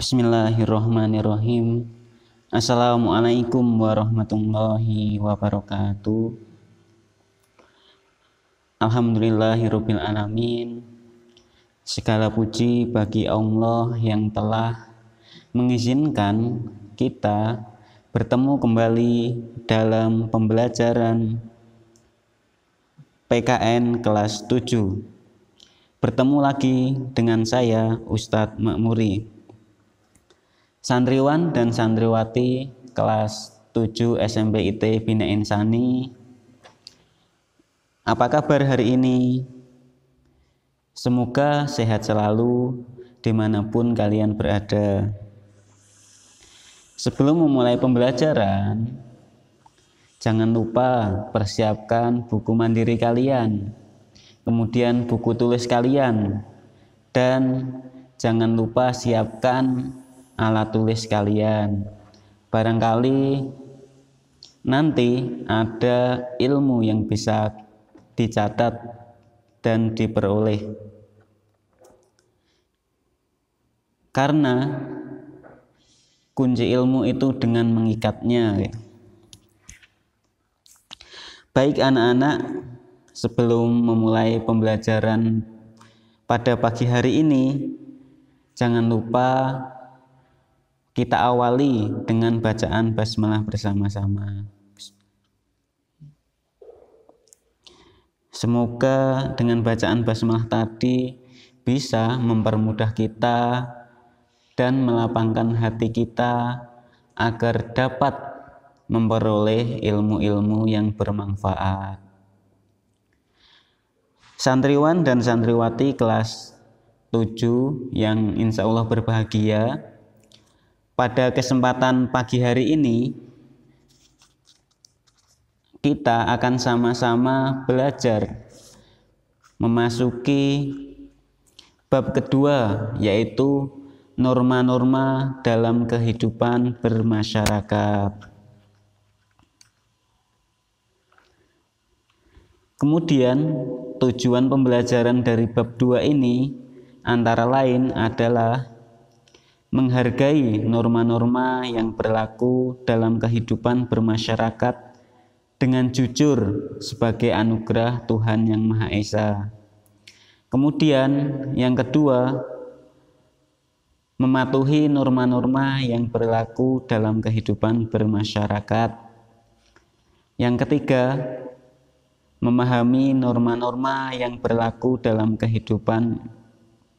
Bismillahirrahmanirrahim. Assalamualaikum warahmatullahi wabarakatuh. Alhamdulillahirabbil alamin. Segala puji bagi Allah yang telah mengizinkan kita bertemu kembali dalam pembelajaran PKN kelas 7. Bertemu lagi dengan saya Ustadz Makmuri, santriwan dan santriwati kelas 7 SMP IT Bina Insani. Apa kabar hari ini? Semoga sehat selalu dimanapun kalian berada. Sebelum memulai pembelajaran, jangan lupa persiapkan buku mandiri kalian, kemudian buku tulis kalian, dan jangan lupa siapkan alat tulis kalian. Barangkali nanti ada ilmu yang bisa dicatat dan diperoleh, karena kunci ilmu itu dengan mengikatnya. Baik anak-anak, sebelum memulai pembelajaran pada pagi hari ini, jangan lupa kita awali dengan bacaan basmalah bersama-sama. Semoga dengan bacaan basmalah tadi bisa mempermudah kita dan melapangkan hati kita agar dapat memperoleh ilmu-ilmu yang bermanfaat. Santriwan dan santriwati kelas 7 yang insya Allah berbahagia, pada kesempatan pagi hari ini kita akan sama-sama belajar memasuki bab kedua, yaitu norma-norma dalam kehidupan bermasyarakat. Kemudian tujuan pembelajaran dari bab 2 ini antara lain adalah menghargai norma-norma yang berlaku dalam kehidupan bermasyarakat dengan jujur sebagai anugerah Tuhan Yang Maha Esa. Kemudian yang kedua, mematuhi norma-norma yang berlaku dalam kehidupan bermasyarakat. Yang ketiga, memahami norma-norma yang berlaku dalam kehidupan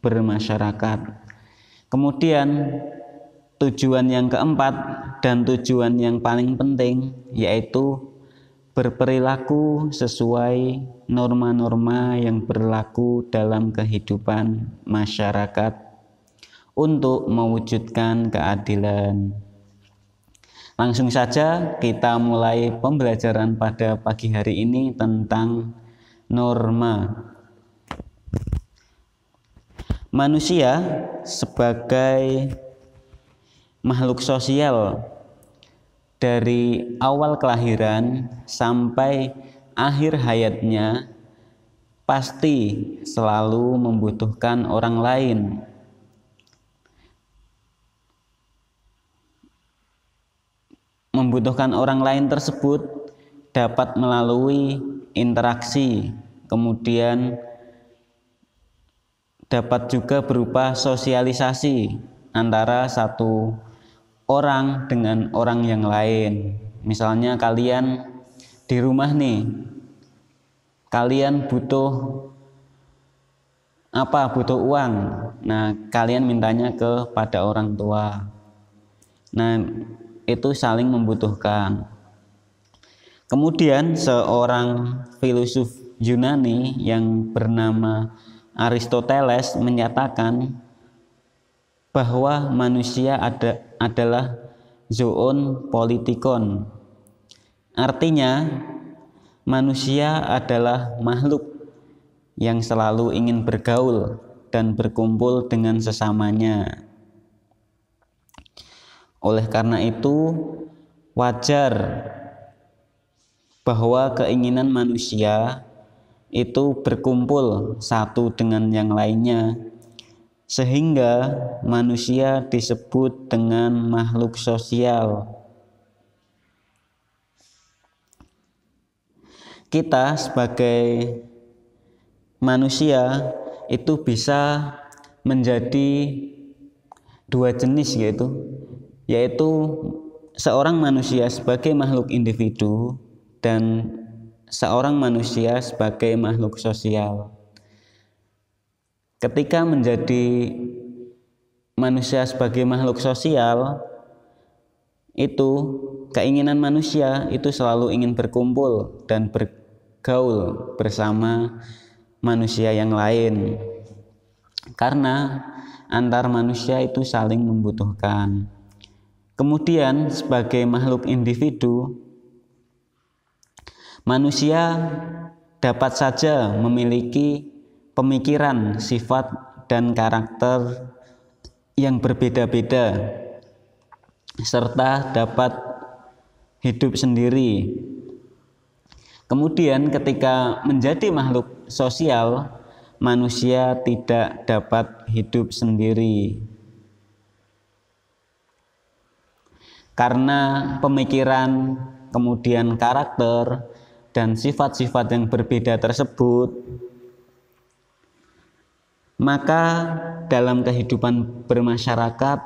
bermasyarakat. Kemudian tujuan yang keempat dan tujuan yang paling penting, yaitu berperilaku sesuai norma-norma yang berlaku dalam kehidupan masyarakat untuk mewujudkan keadilan. Langsung saja kita mulai pembelajaran pada pagi hari ini tentang norma. Manusia sebagai makhluk sosial dari awal kelahiran sampai akhir hayatnya pasti selalu membutuhkan orang lain. Membutuhkan orang lain tersebut dapat melalui interaksi, kemudian dapat juga berupa sosialisasi antara satu orang dengan orang yang lain. Misalnya kalian di rumah nih, kalian butuh apa? Butuh uang. Nah, kalian mintanya kepada orang tua. Nah, itu saling membutuhkan. Kemudian seorang filosof Yunani yang bernama Aristoteles menyatakan bahwa manusia adalah zoon politikon. Artinya, manusia adalah makhluk yang selalu ingin bergaul dan berkumpul dengan sesamanya. Oleh karena itu, wajar bahwa keinginan manusia itu berkumpul satu dengan yang lainnya sehingga manusia disebut dengan makhluk sosial. Kita sebagai manusia itu bisa menjadi dua jenis, yaitu seorang manusia sebagai makhluk individu dan seorang manusia sebagai makhluk sosial. Ketika menjadi manusia sebagai makhluk sosial, itu keinginan manusia itu selalu ingin berkumpul dan bergaul bersama manusia yang lain, karena antar manusia itu saling membutuhkan. Kemudian sebagai makhluk individu, manusia dapat saja memiliki pemikiran, sifat, dan karakter yang berbeda-beda, serta dapat hidup sendiri. Kemudian ketika menjadi makhluk sosial, manusia tidak dapat hidup sendiri. Karena pemikiran, kemudian karakter, dan sifat-sifat yang berbeda tersebut, maka dalam kehidupan bermasyarakat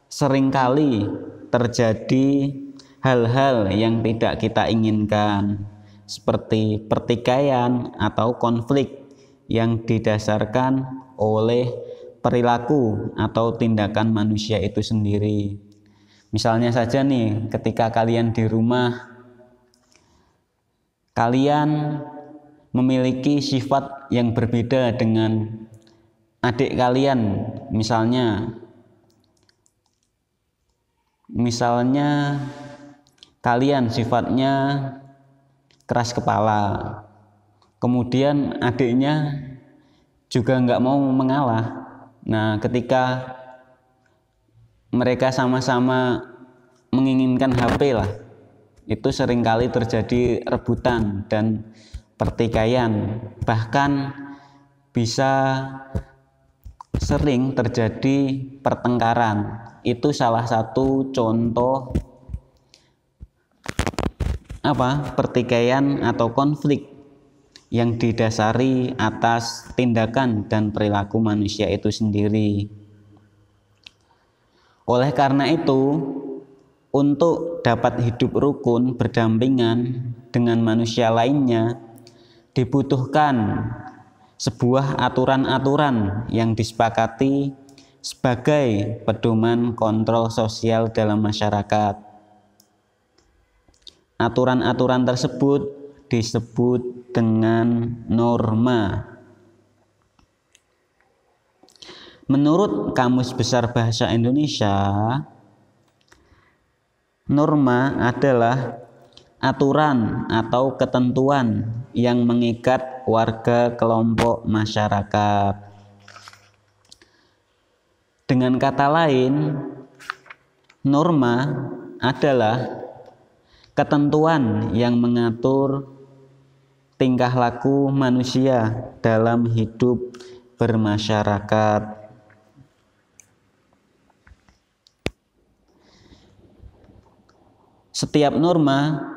seringkali terjadi hal-hal yang tidak kita inginkan, seperti pertikaian atau konflik yang didasarkan oleh perilaku atau tindakan manusia itu sendiri. Misalnya saja nih, ketika kalian di rumah, kalian memiliki sifat yang berbeda dengan adik kalian, misalnya kalian sifatnya keras kepala, kemudian adiknya juga nggak mau mengalah. Nah, ketika mereka sama-sama menginginkan HP lah, itu seringkali terjadi rebutan dan pertikaian, bahkan bisa sering terjadi pertengkaran. Itu salah satu contoh pertikaian atau konflik yang didasari atas tindakan dan perilaku manusia itu sendiri. Oleh karena itu, untuk dapat hidup rukun berdampingan dengan manusia lainnya, dibutuhkan sebuah aturan-aturan yang disepakati sebagai pedoman kontrol sosial dalam masyarakat. Aturan-aturan tersebut disebut dengan norma. Menurut Kamus Besar Bahasa Indonesia, norma adalah aturan atau ketentuan yang mengikat warga kelompok masyarakat. Dengan kata lain, norma adalah ketentuan yang mengatur tingkah laku manusia dalam hidup bermasyarakat. Setiap norma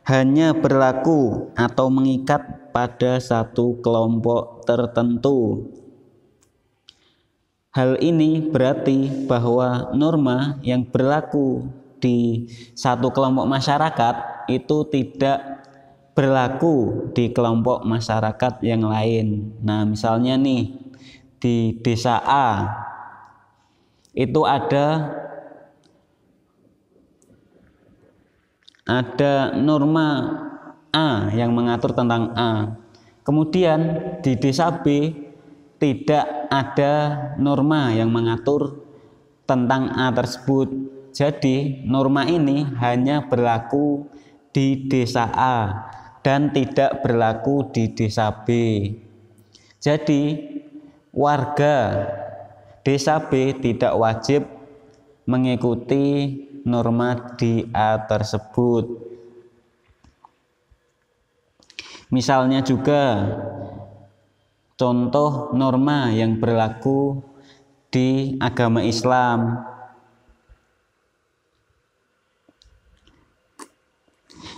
hanya berlaku atau mengikat pada satu kelompok tertentu. Hal ini berarti bahwa norma yang berlaku di satu kelompok masyarakat itu tidak berlaku di kelompok masyarakat yang lain. Nah, misalnya nih, di desa A itu ada norma A yang mengatur tentang A. Kemudian di desa B tidak ada norma yang mengatur tentang A tersebut. Jadi norma ini hanya berlaku di desa A dan tidak berlaku di desa B. Jadi warga desa B tidak wajib mengikuti norma di A tersebut. Misalnya juga contoh norma yang berlaku di agama Islam.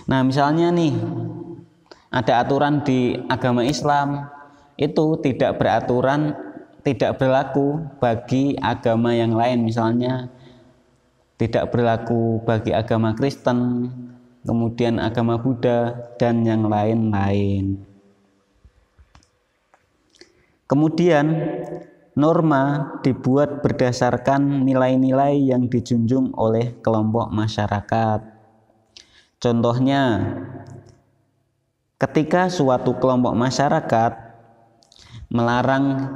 Nah, misalnya nih ada aturan di agama Islam itu tidak berlaku bagi agama yang lain, misalnya tidak berlaku bagi agama Kristen, kemudian agama Buddha dan yang lain-lain. Kemudian norma dibuat berdasarkan nilai-nilai yang dijunjung oleh kelompok masyarakat. Contohnya, ketika suatu kelompok masyarakat melarang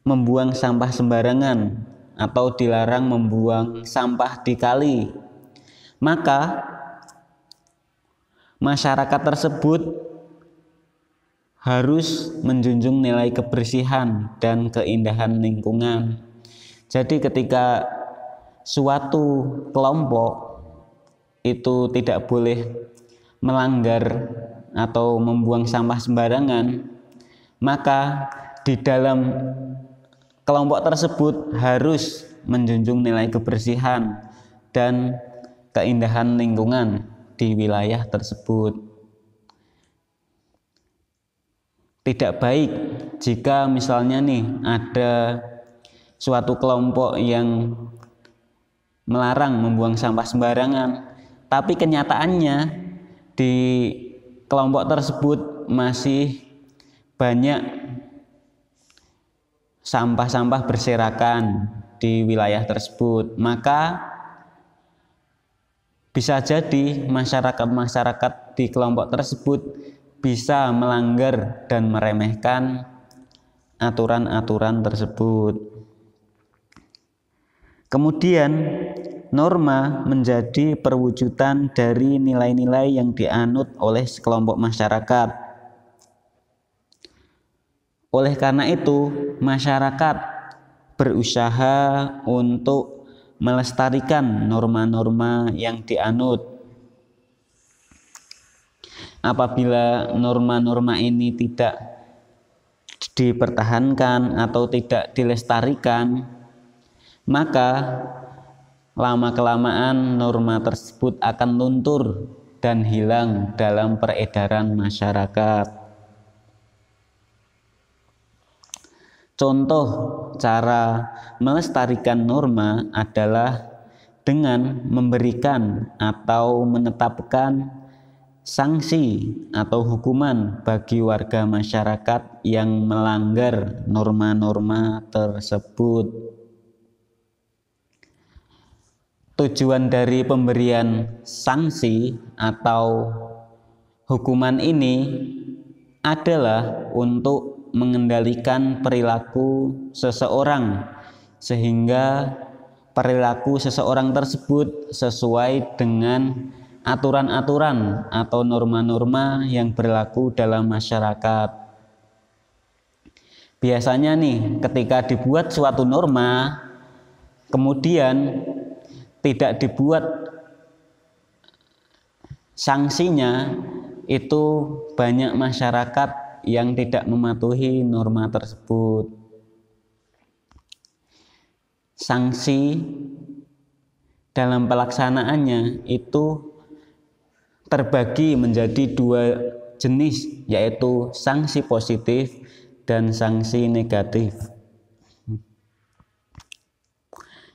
membuang sampah sembarangan atau dilarang membuang sampah di kali, maka masyarakat tersebut harus menjunjung nilai kebersihan dan keindahan lingkungan. Jadi ketika suatu kelompok itu tidak boleh melanggar atau membuang sampah sembarangan, maka di dalam kelompok tersebut harus menjunjung nilai kebersihan dan keindahan lingkungan di wilayah tersebut. Tidak baik jika misalnya nih ada suatu kelompok yang melarang membuang sampah sembarangan, tapi kenyataannya di kelompok tersebut masih banyak sampah-sampah berserakan di wilayah tersebut, maka bisa jadi masyarakat di kelompok tersebut bisa melanggar dan meremehkan aturan-aturan tersebut. Kemudian norma menjadi perwujudan dari nilai-nilai yang dianut oleh sekelompok masyarakat. Oleh karena itu, masyarakat berusaha untuk melestarikan norma-norma yang dianut. Apabila norma-norma ini tidak dipertahankan atau tidak dilestarikan, maka lama-kelamaan norma tersebut akan luntur dan hilang dalam peredaran masyarakat. Contoh cara melestarikan norma adalah dengan memberikan atau menetapkan sanksi atau hukuman bagi warga masyarakat yang melanggar norma-norma tersebut. Tujuan dari pemberian sanksi atau hukuman ini adalah untuk mengendalikan perilaku seseorang sehingga perilaku seseorang tersebut sesuai dengan aturan-aturan atau norma-norma yang berlaku dalam masyarakat. Biasanya nih, ketika dibuat suatu norma, kemudian tidak dibuat sanksinya, itu banyak masyarakat yang tidak mematuhi norma tersebut. Sanksi dalam pelaksanaannya itu terbagi menjadi dua jenis, yaitu sanksi positif dan sanksi negatif.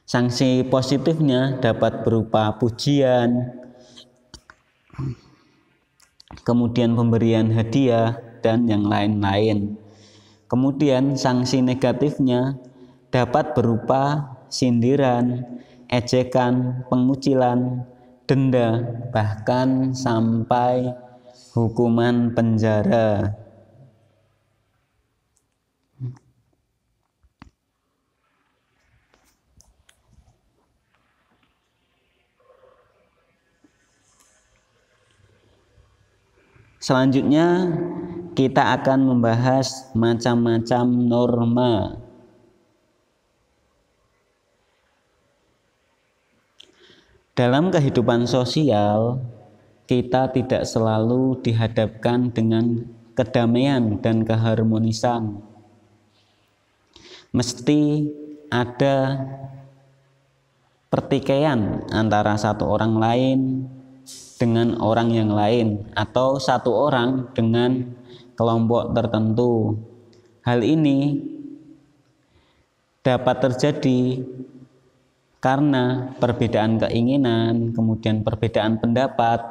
Sanksi positifnya dapat berupa pujian, kemudian pemberian hadiah, dan yang lain-lain. Kemudian sanksi negatifnya dapat berupa sindiran, ejekan, pengucilan, denda, bahkan sampai hukuman penjara. Selanjutnya kita akan membahas macam-macam norma. Dalam kehidupan sosial, kita tidak selalu dihadapkan dengan kedamaian dan keharmonisan. Mesti ada pertikaian antara satu orang lain dengan orang yang lain atau satu orang dengan kelompok tertentu. Hal ini dapat terjadi karena perbedaan keinginan, kemudian perbedaan pendapat,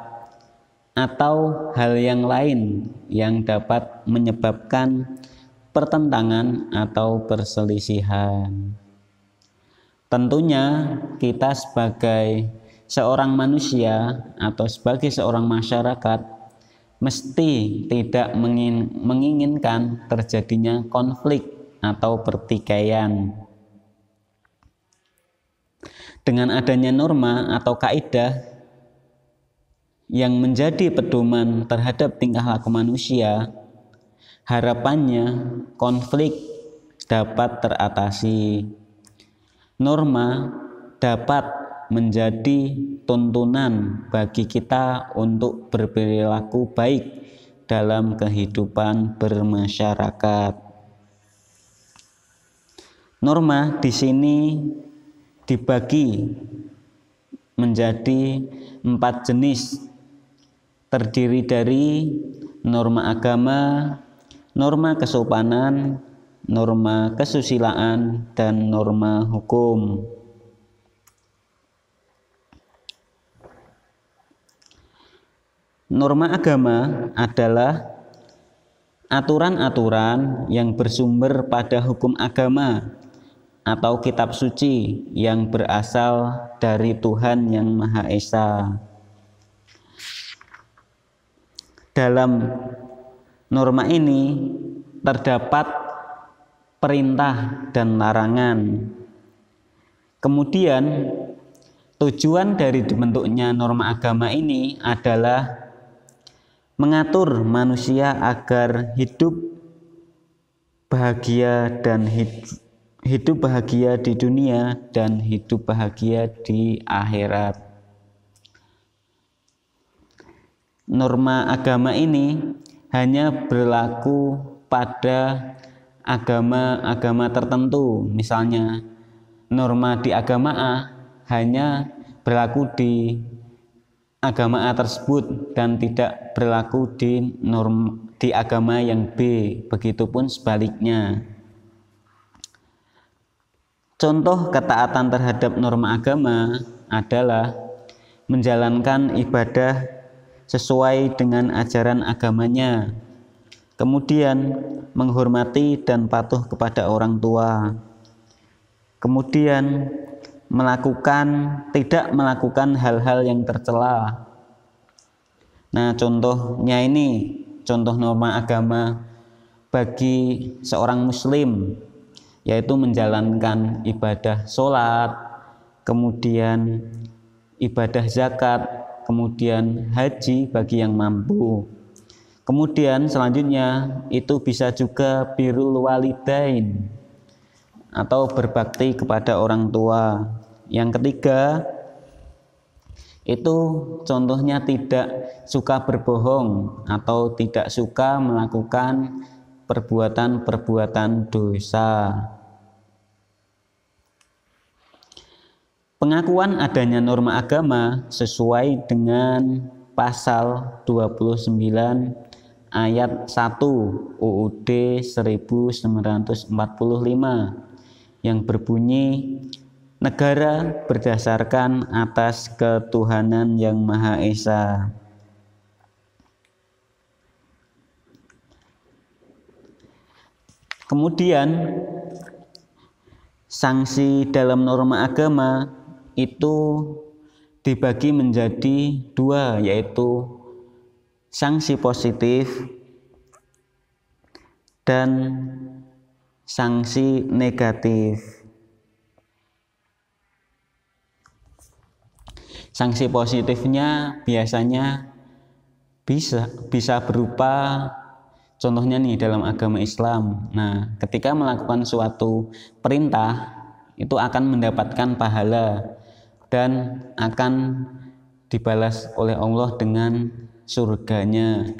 atau hal yang lain yang dapat menyebabkan pertentangan atau perselisihan. Tentunya kita sebagai seorang manusia atau sebagai seorang masyarakat mesti tidak menginginkan terjadinya konflik atau pertikaian. Dengan adanya norma atau kaidah yang menjadi pedoman terhadap tingkah laku manusia, harapannya konflik dapat teratasi. Norma dapat menjadi tuntunan bagi kita untuk berperilaku baik dalam kehidupan bermasyarakat. Norma di sini dibagi menjadi 4 jenis, terdiri dari norma agama, norma kesopanan, norma kesusilaan, dan norma hukum. Norma agama adalah aturan-aturan yang bersumber pada hukum agama atau kitab suci yang berasal dari Tuhan Yang Maha Esa. Dalam norma ini terdapat perintah dan larangan. Kemudian tujuan dari dibentuknya norma agama ini adalah mengatur manusia agar hidup bahagia di dunia dan hidup bahagia di akhirat. Norma agama ini hanya berlaku pada agama-agama tertentu. Misalnya norma di agama A hanya berlaku di agama A tersebut dan tidak berlaku di agama yang B. Begitupun sebaliknya. Contoh ketaatan terhadap norma agama adalah menjalankan ibadah sesuai dengan ajaran agamanya, kemudian menghormati dan patuh kepada orang tua, kemudian tidak melakukan hal-hal yang tercela. Nah, contohnya ini contoh norma agama bagi seorang muslim, yaitu menjalankan ibadah sholat, kemudian ibadah zakat, kemudian haji bagi yang mampu. Kemudian selanjutnya itu bisa juga birrul walidain atau berbakti kepada orang tua. Yang ketiga itu contohnya tidak suka berbohong atau tidak suka melakukan perbuatan-perbuatan dosa. Pengakuan adanya norma agama sesuai dengan pasal 29 ayat 1 UUD 1945 yang berbunyi, negara berdasarkan atas ketuhanan Yang Maha Esa. Kemudian sanksi dalam norma agama itu dibagi menjadi 2, yaitu sanksi positif dan sanksi negatif. Sanksi positifnya biasanya bisa berupa, contohnya nih dalam agama Islam. Nah, ketika melakukan suatu perintah itu akan mendapatkan pahala dan akan dibalas oleh Allah dengan surganya.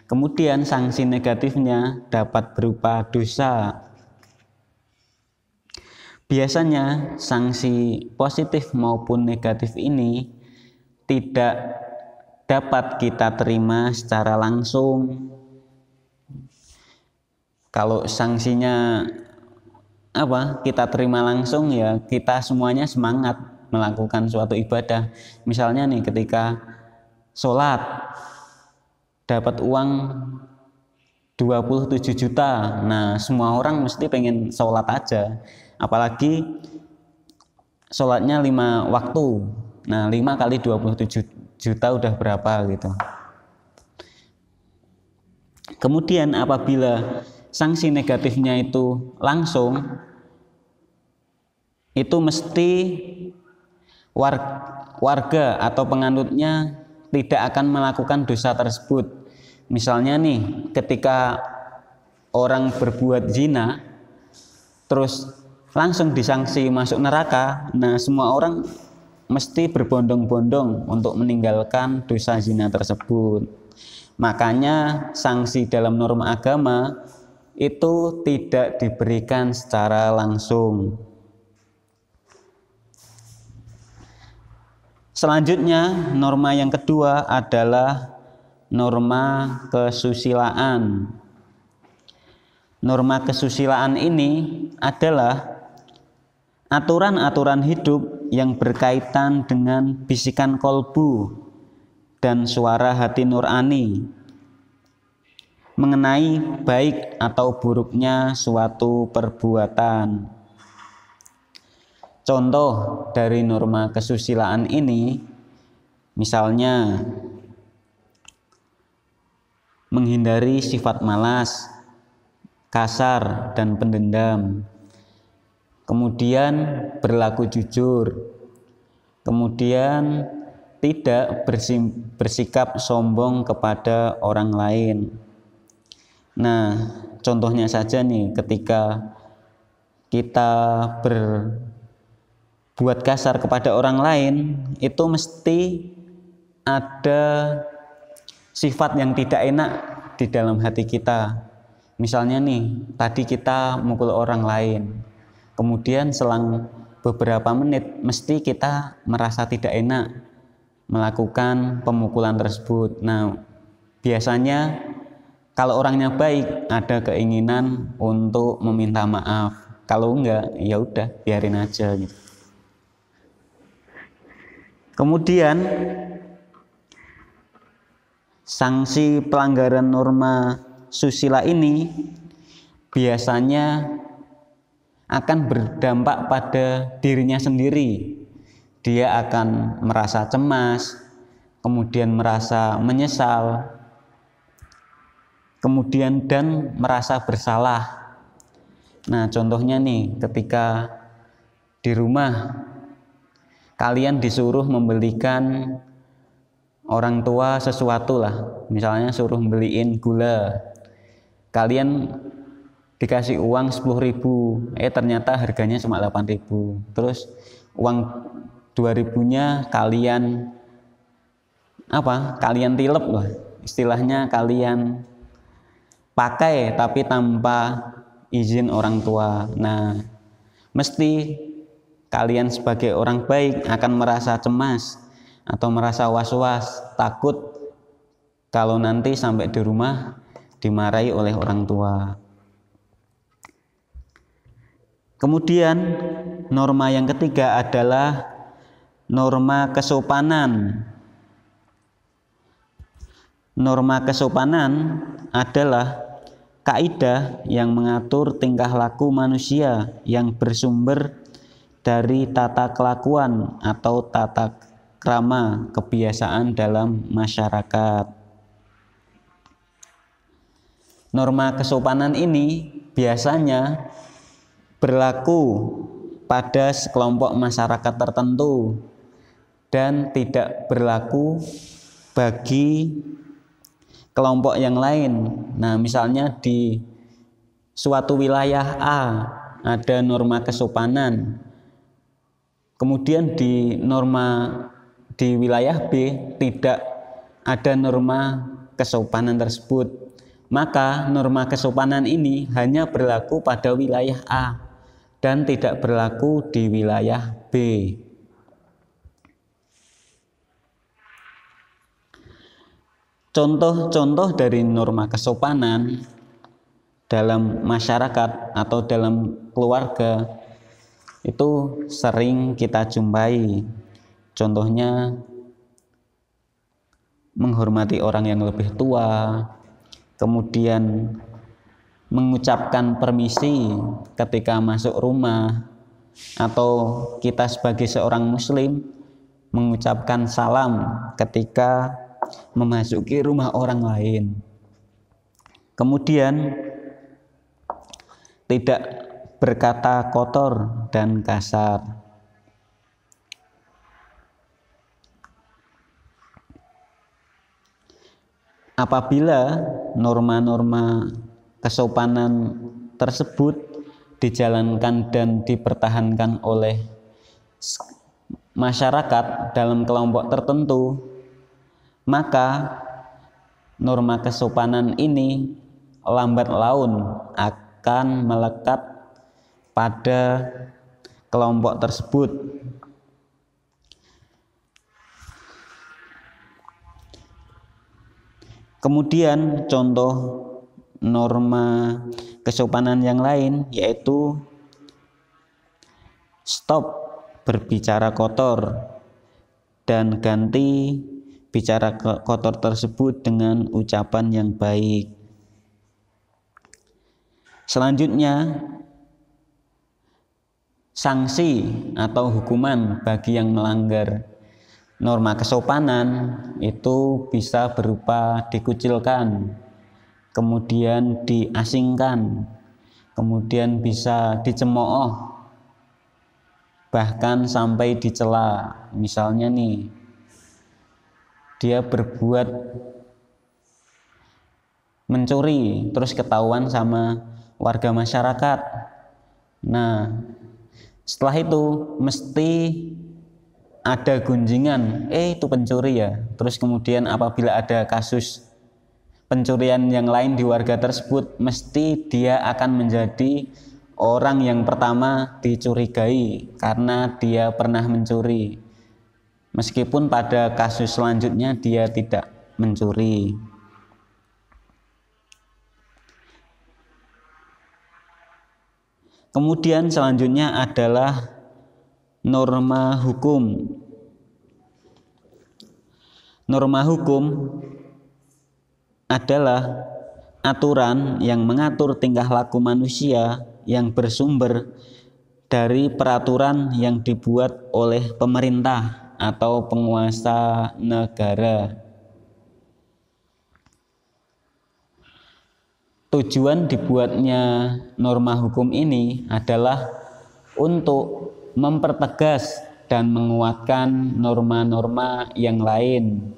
Kemudian sanksi negatifnya dapat berupa dosa. biasanya sanksi positif maupun negatif ini tidak dapat kita terima secara langsung. Kalau sanksinya kita terima langsung, ya kita semuanya semangat melakukan suatu ibadah. Misalnya nih, ketika sholat dapat uang 27 juta, nah semua orang mesti pengen sholat aja, apalagi sholatnya 5 waktu. Nah 5 kali 27 juta udah berapa gitu. Kemudian apabila sanksi negatifnya itu langsung, itu mesti warga atau penganutnya tidak akan melakukan dosa tersebut. Misalnya nih, ketika orang berbuat zina terus langsung disanksi masuk neraka, nah semua orang mesti berbondong-bondong untuk meninggalkan dosa zina tersebut. Makanya sanksi dalam norma agama itu tidak diberikan secara langsung. Selanjutnya, norma yang kedua adalah norma kesusilaan. Norma kesusilaan ini adalah aturan-aturan hidup yang berkaitan dengan bisikan kolbu dan suara hati nurani mengenai baik atau buruknya suatu perbuatan. Contoh dari norma kesusilaan ini, misalnya menghindari sifat malas, kasar, dan pendendam. Kemudian berlaku jujur. Kemudian tidak bersikap sombong kepada orang lain. Nah, contohnya saja nih, ketika kita berbuat kasar kepada orang lain, itu mesti ada sifat yang tidak enak di dalam hati kita. Misalnya nih, tadi kita mukul orang lain, kemudian selang beberapa menit mesti kita merasa tidak enak melakukan pemukulan tersebut. Nah, biasanya kalau orangnya baik ada keinginan untuk meminta maaf. Kalau enggak, ya udah biarin aja gitu. Kemudian sanksi pelanggaran norma susila ini biasanya akan berdampak pada dirinya sendiri. Dia akan merasa cemas, kemudian merasa menyesal, kemudian dan merasa bersalah. Nah, contohnya nih, ketika di rumah kalian disuruh membelikan orang tua sesuatu lah, misalnya suruh beliin gula, kalian dikasih uang 10.000, ternyata harganya cuma 8.000, terus uang 2.000-nya kalian kalian tilep lah, istilahnya kalian pakai tapi tanpa izin orang tua. Nah, mesti kalian sebagai orang baik akan merasa cemas atau merasa was-was, takut kalau nanti sampai di rumah dimarahi oleh orang tua. Kemudian norma yang ketiga adalah norma kesopanan. Norma kesopanan adalah kaidah yang mengatur tingkah laku manusia yang bersumber dari tata kelakuan atau tata krama kebiasaan dalam masyarakat. Norma kesopanan ini biasanya berlaku pada sekelompok masyarakat tertentu dan tidak berlaku bagi kelompok yang lain. Nah, misalnya di suatu wilayah A ada norma kesopanan, kemudian di wilayah B tidak ada norma kesopanan tersebut, maka norma kesopanan ini hanya berlaku pada wilayah A dan tidak berlaku di wilayah B. Contoh-contoh dari norma kesopanan dalam masyarakat atau dalam keluarga itu sering kita jumpai. Contohnya menghormati orang yang lebih tua, kemudian mengucapkan permisi ketika masuk rumah, atau kita sebagai seorang muslim mengucapkan salam ketika memasuki rumah orang lain. Kemudian tidak berkata kotor dan kasar. Apabila norma-norma kesopanan tersebut dijalankan dan dipertahankan oleh masyarakat dalam kelompok tertentu, maka norma kesopanan ini lambat laun akan melekat pada kelompok tersebut. Kemudian contoh norma kesopanan yang lain yaitu stop berbicara kotor dan ganti bicara kotor tersebut dengan ucapan yang baik. Selanjutnya, sanksi atau hukuman bagi yang melanggar norma kesopanan itu bisa berupa dikucilkan, kemudian diasingkan, kemudian bisa dicemooh, bahkan sampai dicela. Misalnya nih, dia berbuat mencuri terus ketahuan sama warga masyarakat. Nah, setelah itu mesti ada gunjingan, itu pencuri ya. Terus kemudian apabila ada kasus pencurian yang lain di warga tersebut, mesti dia akan menjadi orang yang pertama dicurigai karena dia pernah mencuri, meskipun pada kasus selanjutnya dia tidak mencuri. Kemudian selanjutnya adalah norma hukum. Norma hukum adalah aturan yang mengatur tingkah laku manusia yang bersumber dari peraturan yang dibuat oleh pemerintah atau penguasa negara. Tujuan dibuatnya norma hukum ini adalah untuk mempertegas dan menguatkan norma-norma yang lain.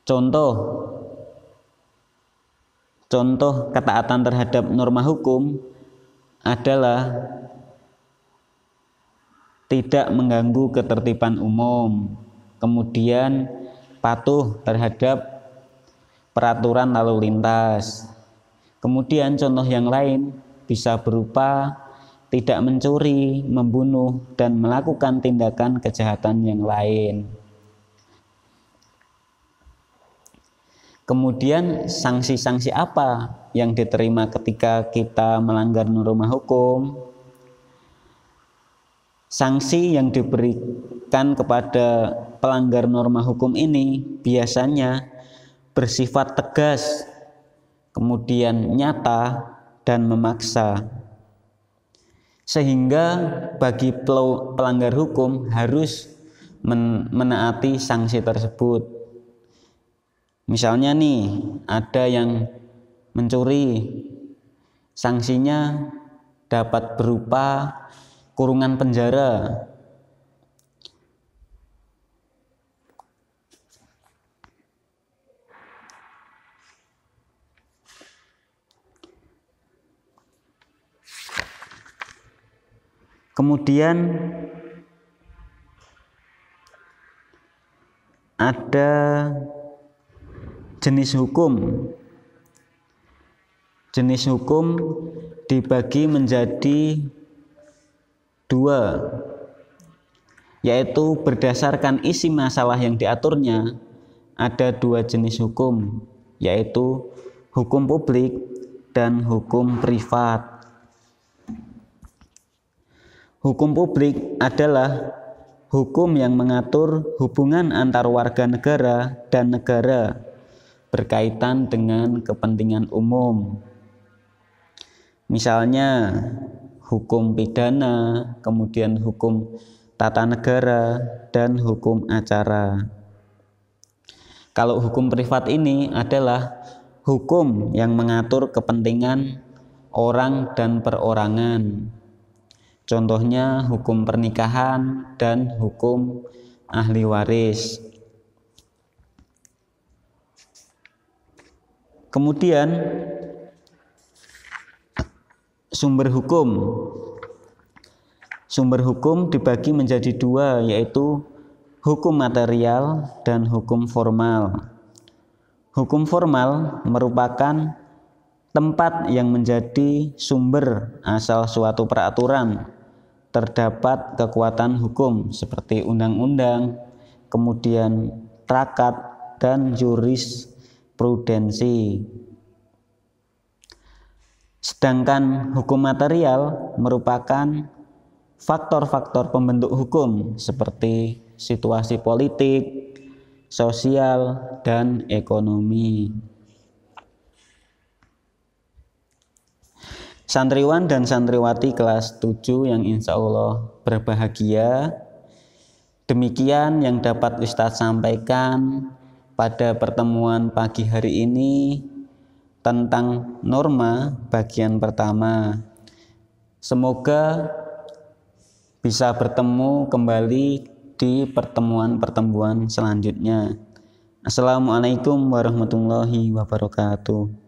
Contoh ketaatan terhadap norma hukum adalah tidak mengganggu ketertiban umum, kemudian patuh terhadap peraturan lalu lintas. Kemudian contoh yang lain bisa berupa tidak mencuri, membunuh, dan melakukan tindakan kejahatan yang lain. Kemudian sanksi-sanksi apa yang diterima ketika kita melanggar norma hukum? Sanksi yang diberikan kepada pelanggar norma hukum ini biasanya bersifat tegas, kemudian nyata dan memaksa, sehingga bagi pelanggar hukum harus menaati sanksi tersebut. Misalnya nih, ada yang mencuri, sanksinya dapat berupa kurungan penjara. Kemudian ada jenis hukum jenis hukum dibagi menjadi dua, yaitu berdasarkan isi masalah yang diaturnya. Ada dua jenis hukum, yaitu hukum publik dan hukum privat. Hukum publik adalah hukum yang mengatur hubungan antar warga negara dan negara berkaitan dengan kepentingan umum. Misalnya hukum pidana, kemudian hukum tata negara, dan hukum acara. Kalau hukum privat ini adalah hukum yang mengatur kepentingan orang dan perorangan. Contohnya hukum pernikahan dan hukum ahli waris. Kemudian sumber hukum. Sumber hukum dibagi menjadi dua, yaitu hukum material dan hukum formal. Hukum formal merupakan tempat yang menjadi sumber asal suatu peraturan. Terdapat kekuatan hukum seperti undang-undang, kemudian trakat, dan jurisprudensi. Sedangkan hukum material merupakan faktor-faktor pembentuk hukum seperti situasi politik, sosial, dan ekonomi. Santriwan dan santriwati kelas 7 yang insya Allah berbahagia, demikian yang dapat Ustadz sampaikan pada pertemuan pagi hari ini tentang norma bagian pertama. Semoga bisa bertemu kembali di pertemuan-pertemuan selanjutnya. Assalamualaikum warahmatullahi wabarakatuh.